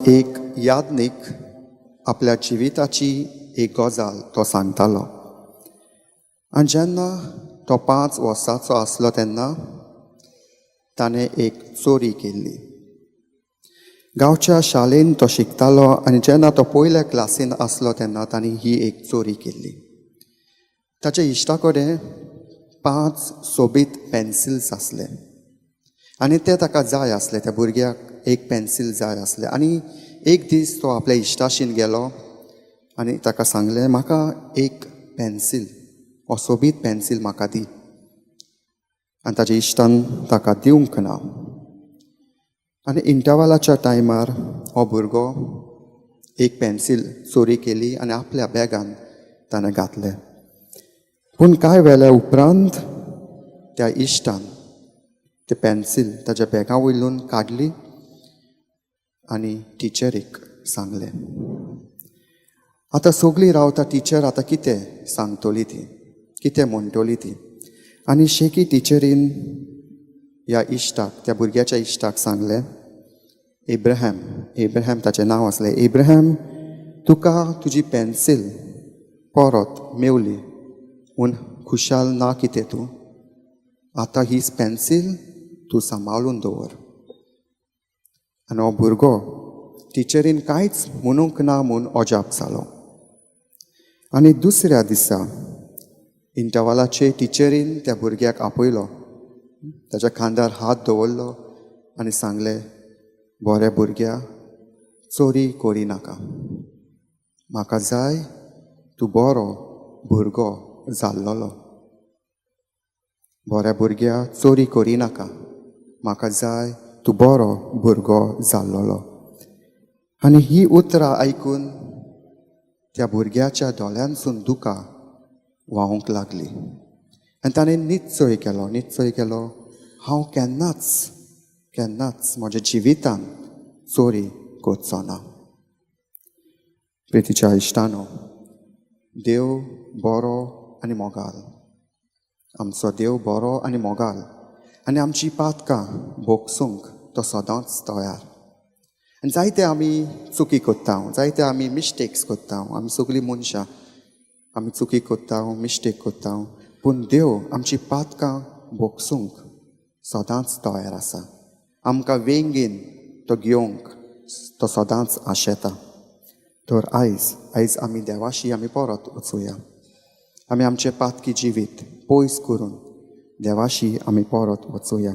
एक यादनीक आपल्या जिविताची एक गजाल तो सांगतालो. आनी जेन्ना तो 5 वर्सांचो आसलो तेन्ना ताणें एक चोरी केल्ली. गांवच्या शाळेन तो शिकतालो आनी जेन्ना तो पयल्या क्लासीन आसलो तेन्ना ताणें ही एक चोरी केल्ली. ताच्या इश्टा कडेन 5 सोबीत पेन्सिल्स आसले आनी ते ताका जाय आसले. त्या भुरग्याक एक पेन्सील जाय आसले आनी एक दीस तो आपल्या इश्टाशीन गेलो आनी ताका सांगलें, म्हाका एक पेन्सील हो सोबीत पेन्सील म्हाका दी. आनी ताच्या इश्टान ताका दिवंक ना. आनी इंटरवलाच्या टायमार हो भुरगो एक पेन्सील चोरी केली आनी आपल्या बॅगान ताणें घातलें. पूण कांय वेळा उपरांत त्या इश्टान तें पेन्सील ताच्या बॅगा वयल्यान काडली आनी टिचरीक सांगलें. आतां सगळीं रावता टिचर आतां कितें सांगतली ती, कितें म्हणटली ती. आनी शेकी टिचरीन ह्या इश्टाक, त्या भुरग्याच्या इश्टाक सांगलें, एब्राहम ताचें नांव आसलें, एब्राहम तुका तुजी पेन्सील परत मेवली पूण खुशाल ना कितें तूं. आतां ही पेन्सील तूं सांबाळून दवर. आनी हो भुरगो टिचरीन कांयच म्हणूंक ना म्हूण अजाप जालो. आनी दुसऱ्या दिसा इंटरवलाचे टिचरीन त्या भुरग्याक आपयलो, ताच्या खांदार हात दवरलो आनी सांगलें, बऱ्या भुरग्या चोरी करिनाका. म्हाका जाय तूं बरो भुरगो जाल्लो. बऱ्या भुरग्या चोरी करिनाका. म्हाका जाय तूं बरो भुरगो जाल्लो. आनी ही उतरां आयकून त्या भुरग्याच्या दोळ्यांसून दुकां व्हांवूंक लागली. आनी ताणें निश्चय केलो, हांव केन्नाच म्हज्या जिवितान चोरी करचो ना. प्रितीच्या इश्टानो, देव बरो आनी मोगाल. आमचो देव बरो आनी मोगाल आनी आमची पातकां भोगसूंक तो सदांच तयार. आनी जायते आमी चुकी कोत्ता, जायते आमी मिस्टेक्स कोत्ता. आमी सगळीं मनशां आमी चुकी कोत्ता, मिस्टेक कोत्ता. पूण देव आमची पातकां भोगसूंक सदांच तयार आसा. आमकां वेंगेन तो घेवंक तो सदांच आशेता. तर आयज आमी देवाशी आमी परत वचुया. आमी आमचें पातकी जिवीत पयस करून देवाशी आमी परत वचुया.